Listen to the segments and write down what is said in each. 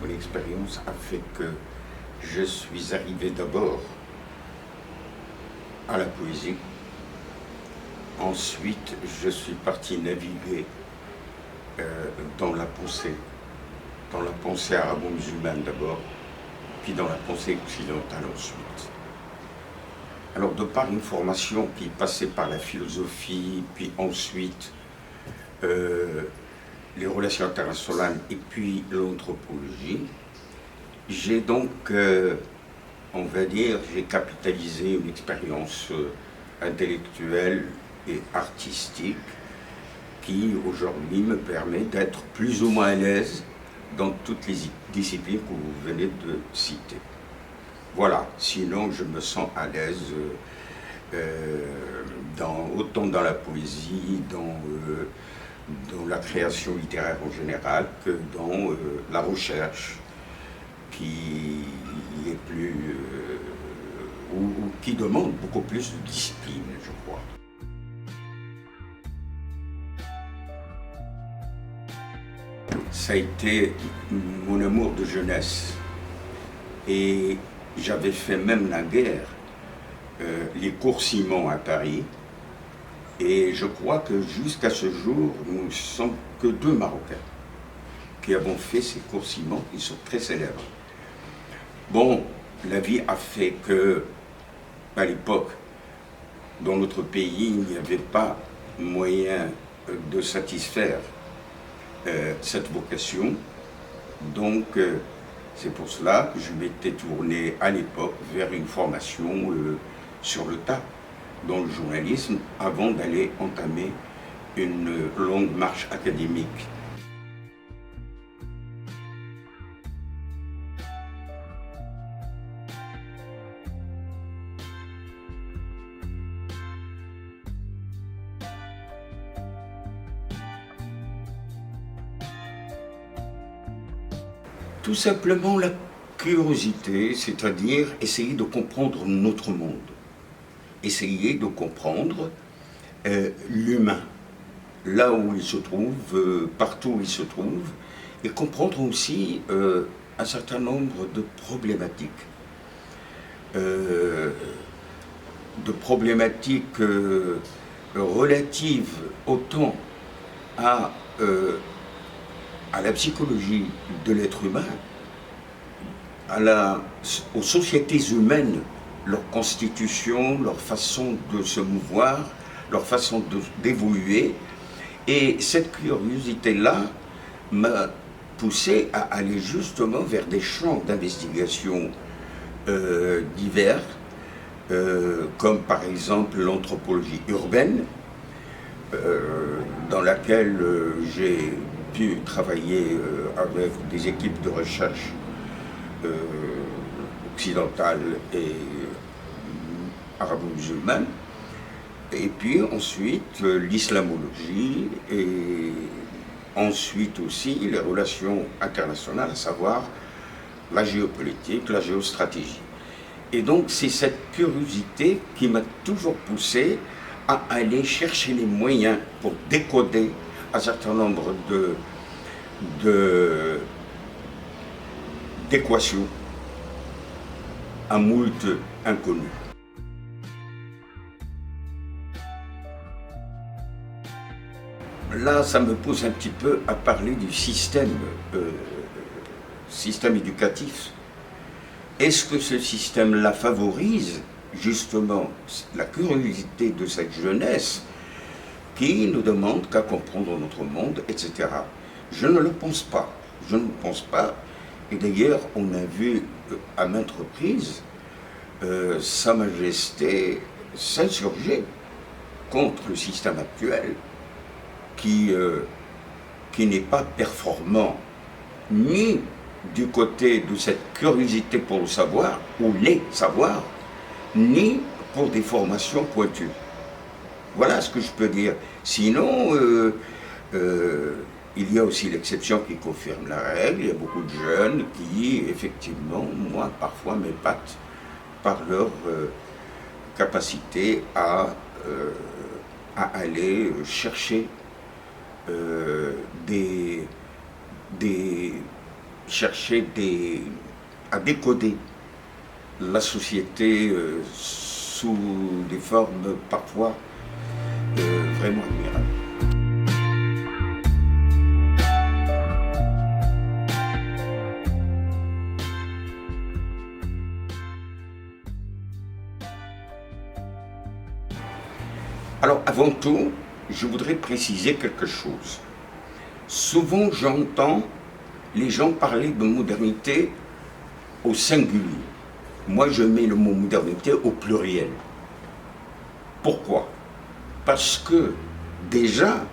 mon expérience a fait que je suis arrivé d'abord à la poésie. Ensuite, je suis parti naviguer dans la pensée arabo-musulmane d'abord, puis dans la pensée occidentale ensuite. Alors, de par une formation qui passait par la philosophie, puis ensuite les relations internationales et puis l'anthropologie, j'ai donc, on va dire, j'ai capitalisé une expérience intellectuelle et artistique qui aujourd'hui me permet d'être plus ou moins à l'aise dans toutes les disciplines que vous venez de citer. Voilà, sinon je me sens à l'aise autant dans la poésie, dans la création littéraire en général, que dans la recherche qui est plus ou qui demande beaucoup plus de discipline, je crois. Ça a été mon amour de jeunesse. Et j'avais fait même naguère les cours Simon à Paris. Et je crois que jusqu'à ce jour, nous ne sommes que 2 Marocains qui avons fait ces cours Simon, qui sont très célèbres. Bon, la vie a fait que, à l'époque, dans notre pays, il n'y avait pas moyen de satisfaire cette vocation. Donc, c'est pour cela que je m'étais tourné à l'époque vers une formation sur le tas dans le journalisme avant d'aller entamer une longue marche académique. Tout simplement la curiosité, c'est-à-dire essayer de comprendre notre monde, essayer de comprendre l'humain, là où il se trouve, partout où il se trouve, et comprendre aussi un certain nombre de problématiques. Relatives autant à la psychologie de l'être humain, aux sociétés humaines, leur constitution, leur façon de se mouvoir, leur façon d'évoluer. Et cette curiosité-là m'a poussé à aller justement vers des champs d'investigation divers, comme par exemple l'anthropologie urbaine, dans laquelle j'ai pu travailler avec des équipes de recherche occidentales et arabo-musulmanes, et puis ensuite l'islamologie, et ensuite aussi les relations internationales, à savoir la géopolitique, la géostratégie. Et donc c'est cette curiosité qui m'a toujours poussé à aller chercher les moyens pour décoder un certain nombre d'équations à moult inconnues. Là, ça me pousse un petit peu à parler du système éducatif. Est-ce que ce système-là favorise justement la curiosité de cette jeunesse qui ne demande qu'à comprendre notre monde, etc. Je ne le pense pas. Je ne pense pas. Et d'ailleurs, on a vu à maintes reprises Sa Majesté s'insurger contre le système actuel qui n'est pas performant ni du côté de cette curiosité pour le savoir, ou les savoirs, ni pour des formations pointues. Voilà ce que je peux dire. Sinon, il y a aussi l'exception qui confirme la règle. Il y a beaucoup de jeunes qui, effectivement, moi, parfois m'épatent par leur capacité à aller chercher des chercher à décoder la société sous des formes parfois vraiment admirables. Alors, avant tout, je voudrais préciser quelque chose. Souvent, j'entends les gens parler de modernité au singulier. Moi, je mets le mot modernité au pluriel. Pourquoi? Parce que, déjà,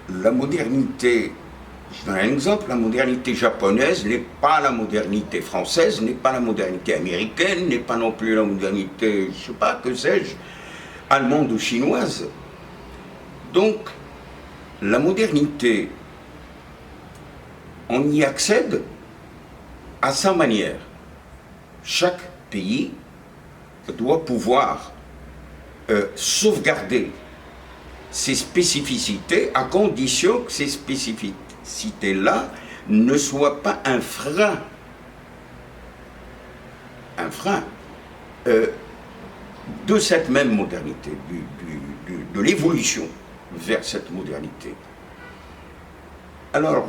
la modernité, je donne un exemple, la modernité japonaise n'est pas la modernité française, n'est pas la modernité américaine, n'est pas non plus la modernité, je ne sais pas, que sais-je, allemande ou chinoise. Donc, la modernité, on y accède à sa manière. Chaque pays doit pouvoir sauvegarder ses spécificités à condition que ces spécificités-là ne soient pas un frein de cette même modernité, de l'évolution vers cette modernité. Alors,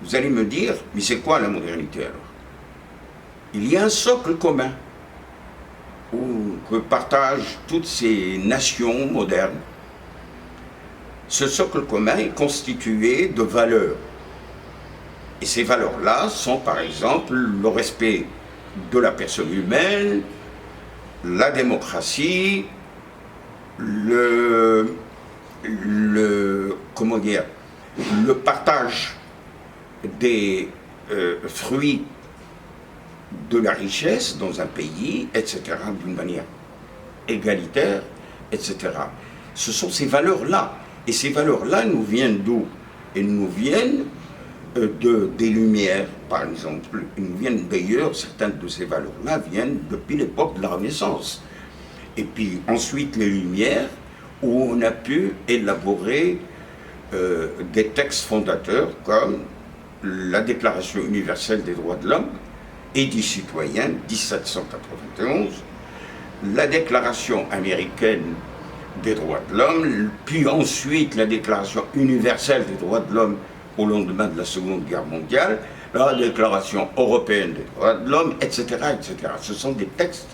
vous allez me dire, mais c'est quoi la modernité alors? Il y a un socle commun que partagent toutes ces nations modernes. Ce socle commun est constitué de valeurs. Et ces valeurs-là sont par exemple le respect de la personne humaine, la démocratie, comment dire, le partage des fruits de la richesse dans un pays, etc., d'une manière égalitaire, etc. Ce sont ces valeurs-là. Et ces valeurs-là nous viennent d'où? Elles nous viennent des Lumières, par exemple. Elles nous viennent d'ailleurs, certaines de ces valeurs-là viennent depuis l'époque de la Renaissance. Et puis ensuite les Lumières, où on a pu élaborer des textes fondateurs comme la Déclaration universelle des droits de l'homme et du citoyen, 1791, la Déclaration américaine des droits de l'homme, puis ensuite la Déclaration universelle des droits de l'homme au lendemain de la Seconde Guerre mondiale, la Déclaration européenne des droits de l'homme, etc., etc. Ce sont des textes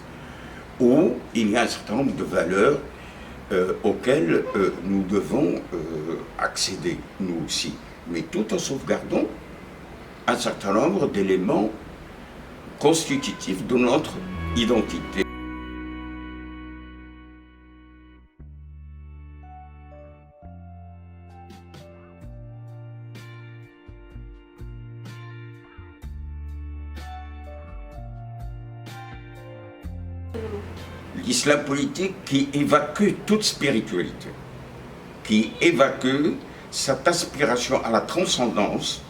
où il y a un certain nombre de valeurs auxquelles nous devons accéder, nous aussi, mais tout en sauvegardant un certain nombre d'éléments constitutifs de notre identité. L'islam politique qui évacue toute spiritualité, qui évacue cette aspiration à la transcendance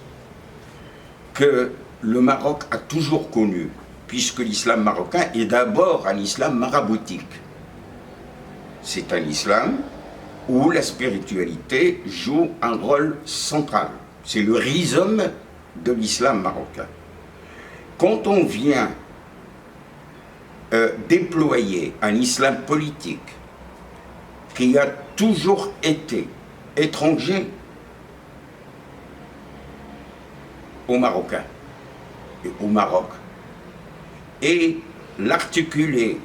que le Maroc a toujours connue, puisque l'islam marocain est d'abord un islam maraboutique. C'est un islam où la spiritualité joue un rôle central. C'est le rhizome de l'islam marocain. Quand on vient déployer un islam politique qui a toujours été étranger aux Marocains et au Maroc, et l'articuler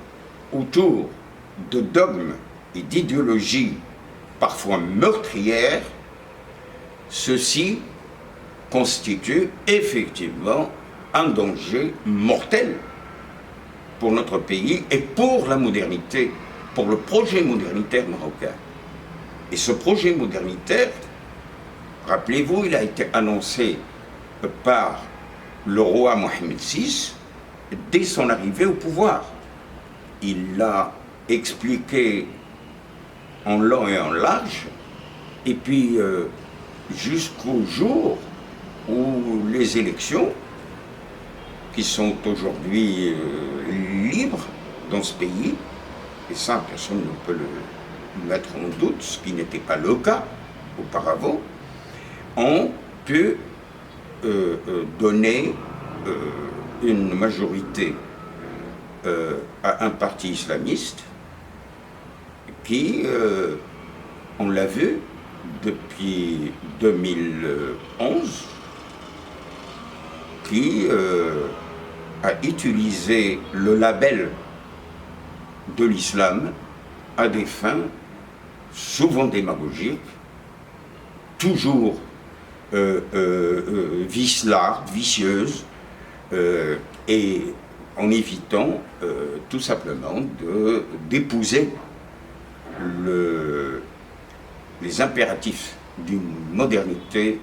autour de dogmes et d'idéologies parfois meurtrières, ceci constitue effectivement un danger mortel pour notre pays et pour la modernité, pour le projet modernitaire marocain. Et ce projet modernitaire, rappelez-vous, il a été annoncé par le roi Mohamed VI dès son arrivée au pouvoir. Il l'a expliqué en long et en large, et puis jusqu'au jour où les élections, qui sont aujourd'hui libres dans ce pays, et ça personne ne peut le mettre en doute, ce qui n'était pas le cas auparavant, ont pu donner une majorité à un parti islamiste qui, on l'a vu depuis 2011, qui a utilisé le label de l'islam à des fins souvent démagogiques, toujours vicelardes, vicieuses, et en évitant tout simplement d'épouser les impératifs d'une modernité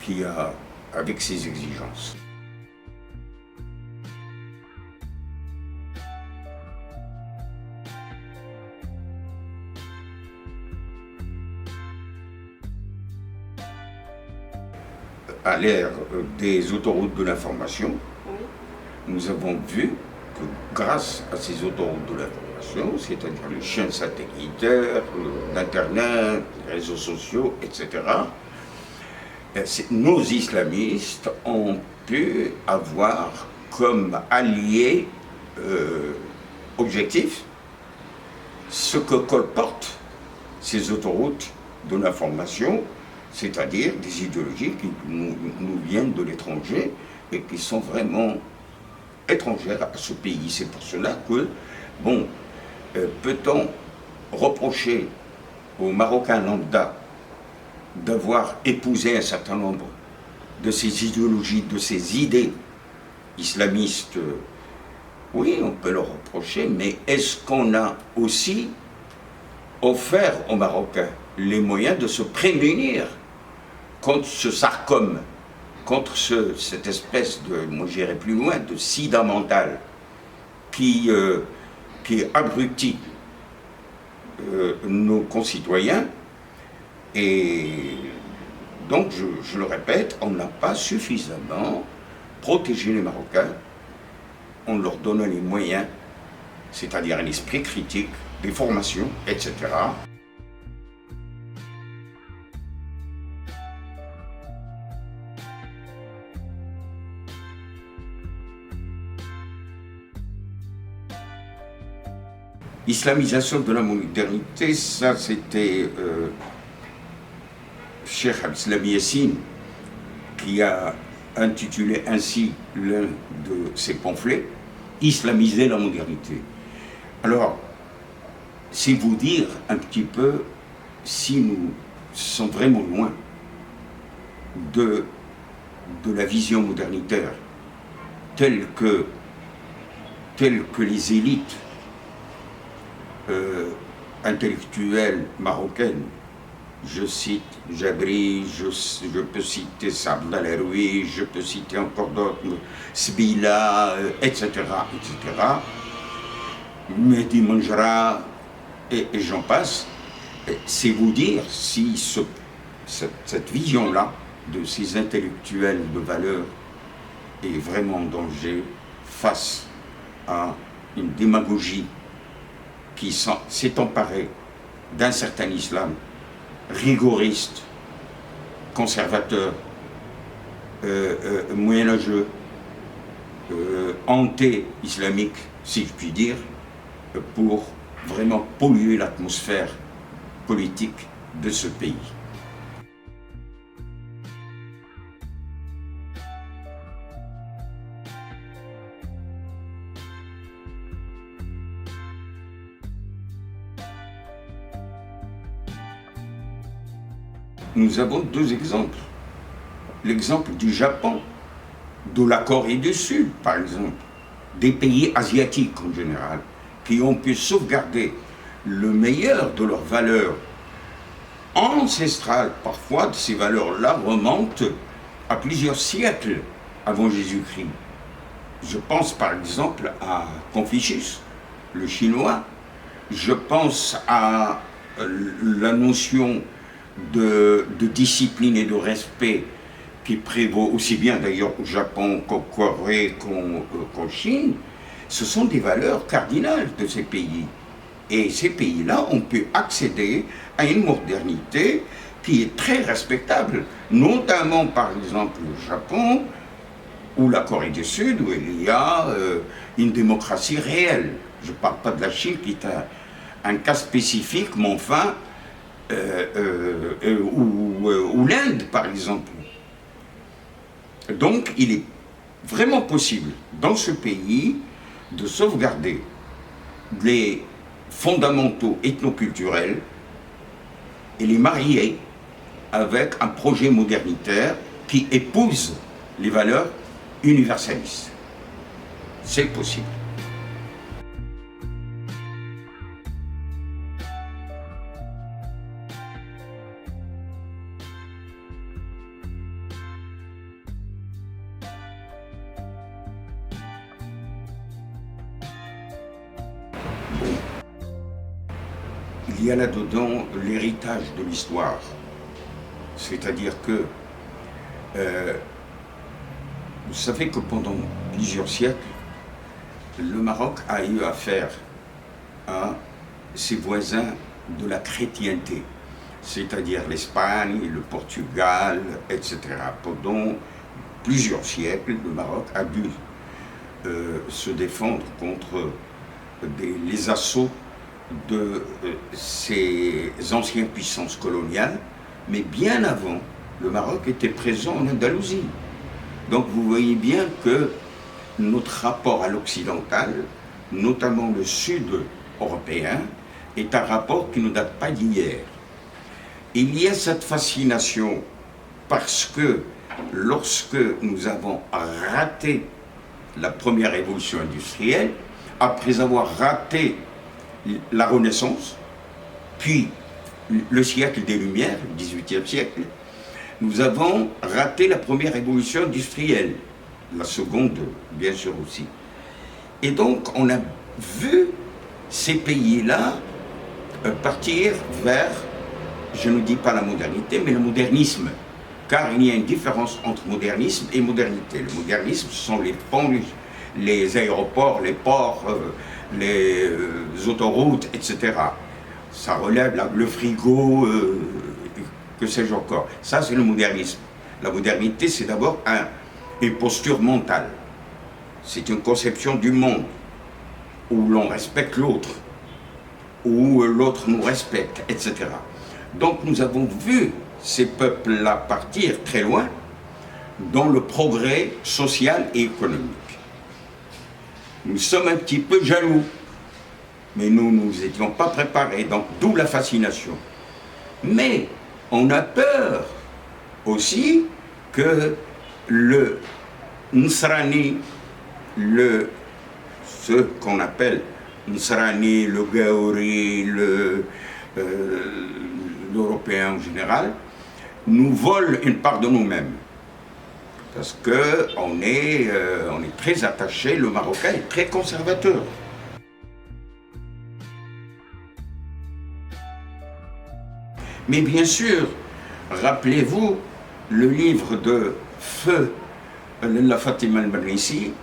qui a avec ses exigences. À l'ère des autoroutes de l'information, nous avons vu que grâce à ces autoroutes de l'information, c'est-à-dire les chaînes satellitaires, l'Internet, les réseaux sociaux, etc., nos islamistes ont pu avoir comme allié objectif ce que colportent ces autoroutes de l'information, c'est-à-dire des idéologies qui nous viennent de l'étranger et qui sont vraiment étrangères à ce pays. C'est pour cela que, bon, peut-on reprocher aux Marocains lambda d'avoir épousé un certain nombre de ces idéologies, de ces idées islamistes? Oui, on peut le reprocher, mais est-ce qu'on a aussi offert aux Marocains les moyens de se prémunir contre ce sarcome, contre cette espèce de, moi j'irai plus loin, de sida mental qui abrutit nos concitoyens? Et donc, je le répète, on n'a pas suffisamment protégé les Marocains en leur donnant les moyens, c'est-à-dire un esprit critique, des formations, etc. Islamisation de la modernité, ça c'était Cheikh Abdeslami Yassine qui a intitulé ainsi l'un de ses pamphlets, Islamiser la modernité. Alors, c'est vous dire un petit peu si nous sommes vraiment loin de la vision modernitaire telle que les élites intellectuelles marocaines, je cite Jabri, je peux citer Saad al-Haroui, je peux citer encore d'autres, Sbila, etc., etc., Mehdi Manjra, et j'en passe. C'est vous dire si cette vision-là de ces intellectuels de valeur est vraiment en danger face à une démagogie qui s'est emparée d'un certain islam rigoriste, conservateur, moyenâgeux, anté-islamique, si je puis dire, pour vraiment polluer l'atmosphère politique de ce pays. Nous avons deux exemples. L'exemple du Japon, de la Corée du Sud, par exemple, des pays asiatiques en général, qui ont pu sauvegarder le meilleur de leurs valeurs ancestrales. Parfois, ces valeurs-là remontent à plusieurs siècles avant Jésus-Christ. Je pense par exemple à Confucius, le chinois. Je pense à la notion de discipline et de respect qui prévaut aussi bien d'ailleurs au Japon qu'en Corée qu'en Chine. Ce sont des valeurs cardinales de ces pays. Et ces pays-là ont pu accéder à une modernité qui est très respectable, notamment par exemple le Japon ou la Corée du Sud, où il y a une démocratie réelle. Je ne parle pas de la Chine qui est un cas spécifique, mais enfin, ou l'Inde par exemple. Donc il est vraiment possible dans ce pays de sauvegarder les fondamentaux ethnoculturels et les marier avec un projet modernitaire qui épouse les valeurs universalistes. C'est possible. Il y a là-dedans l'héritage de l'histoire. C'est-à-dire que vous savez que pendant plusieurs siècles, le Maroc a eu affaire à ses voisins de la chrétienté, c'est-à-dire l'Espagne, le Portugal, etc. Pendant plusieurs siècles, le Maroc a dû se défendre contre les assauts de ces anciennes puissances coloniales, mais bien avant, le Maroc était présent en Andalousie. Donc vous voyez bien que notre rapport à l'occidental, notamment le sud européen, est un rapport qui ne date pas d'hier. Il y a cette fascination parce que lorsque nous avons raté la première révolution industrielle, après avoir raté la Renaissance, puis le siècle des Lumières, le XVIIIe siècle, nous avons raté la première révolution industrielle, la seconde bien sûr aussi. Et donc on a vu ces pays-là partir vers, je ne dis pas la modernité, mais le modernisme, car il y a une différence entre modernisme et modernité. Le modernisme, ce sont les ponts, les aéroports, les ports, les autoroutes, etc. Ça relève le frigo, que sais-je encore. Ça, c'est le modernisme. La modernité, c'est d'abord une posture mentale. C'est une conception du monde où l'on respecte l'autre, où l'autre nous respecte, etc. Donc nous avons vu ces peuples-là partir très loin dans le progrès social et économique. Nous sommes un petit peu jaloux, mais nous ne nous étions pas préparés, donc d'où la fascination. Mais on a peur aussi que le Nsrani, ce qu'on appelle Nsrani, le Gaouri, l'Européen en général, nous vole une part de nous-mêmes. Parce qu'on est très attaché, le Marocain est très conservateur. Mais bien sûr, rappelez-vous le livre de Feu Lalla Fatima al-Mernissi,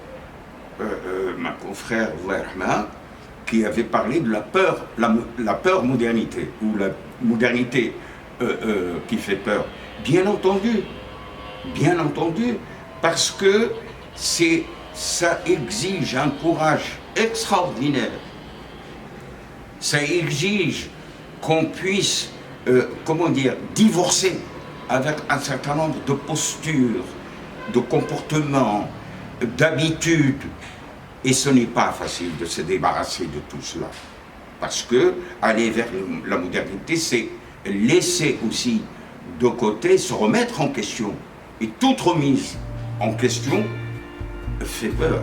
ma confrère Rahma, qui avait parlé de la peur modernité, ou la modernité qui fait peur. Bien entendu, parce que ça exige un courage extraordinaire. Ça exige qu'on puisse, divorcer avec un certain nombre de postures, de comportements, d'habitudes. Et ce n'est pas facile de se débarrasser de tout cela. Parce que aller vers la modernité, c'est laisser aussi de côté, se remettre en question. Et toute remise en question fait peur.